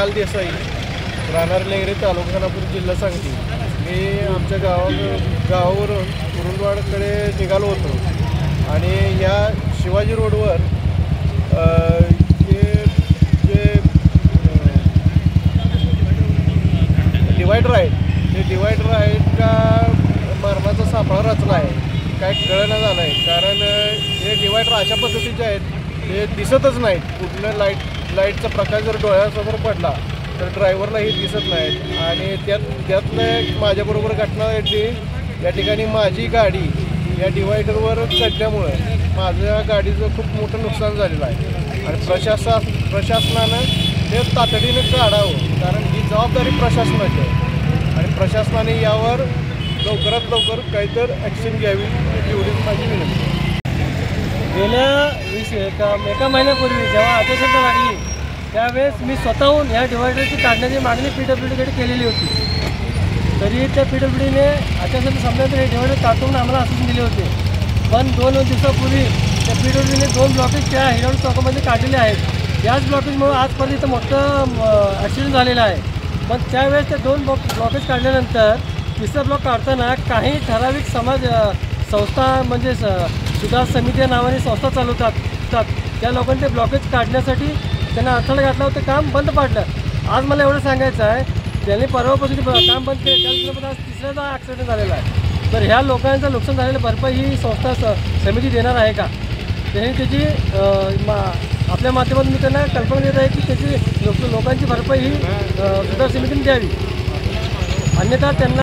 विशाल देसाई, राहणार लेंगरे, तालुका खानापूर, जिल्हा सांगली। मी आमच्या गावावरून कुरुंदवाडकडे निघालो होतो आणि या शिवाजी रोडवर जे डिवायडर आहे ते डिवायडर आहेत का मरणाचा सापळा रचला आहे काय कळना झालं आहे। कारण हे डिवायडर अशा पद्धतीचे आहेत ते दिसतच नाहीत। कुठलं लाईटचा प्रकाश जर डोळ्यासमोर पडला तर ड्रायव्हरलाही दिसत नाहीत। आणि त्यातलं माझ्याबरोबर घटना घडली। या ठिकाणी माझी गाडी या डिवायडरवर चढल्यामुळं माझ्या गाडीचं खूप मोठं नुकसान झालेलं आहे आणि प्रशासनानं ते तातडीनं काढावं, कारण ही जबाबदारी प्रशासनाची आहे आणि प्रशासनाने यावर लवकरात लवकर काहीतरी ॲक्शन घ्यावी एवढीच माझी विनंती। गेल्या एका महिन्यापूर्वी जेव्हा आदेशसंख्या लागली त्यावेळेस मी स्वतःहून या डिवायडरची काढण्याची मागणी PWDकडे केलेली होती। तरी त्या PWDने आदेशसंख्या संपल्यानंतर हे डिवायडर काढून आम्हाला आश्वासन दिले होते, पण 2 दिवसापूर्वी त्या PWDने 2 ब्लॉकेज त्या हिरवड चौकामध्ये काढलेले आहेत। याच ब्लॉकेजमुळे आजपर्यंत मोठं ॲक्सिडेंट झालेला आहे। पण त्यावेळेस ते 2 ब्लॉकेज काढल्यानंतर तिसरा ब्लॉक काढताना काही ठराविक संस्था म्हणजे सुधार समिती या नावाने संस्था चालवतात त्या लोकांनी ते ब्लॉकेज काढण्यासाठी त्यांना अडथळा घातला होता, काम बंद पाडलं। आज मला एवढं सांगायचं आहे त्यांनी परवापासून काम बंद केलं, त्या दिवसामध्ये आज तिसऱ्याचा ॲक्सिडेंट झालेला आहे। तर ह्या लोकांचं नुकसान झालेलं भरपाई ही संस्था समिती देणार आहे का? त्यांनी त्याची आपल्या माध्यमातून मी त्यांना कल्पना देत आहे की त्याची लोकांची भरपाई ही सुधार समितीने द्यावी, अन्यथा त्यांना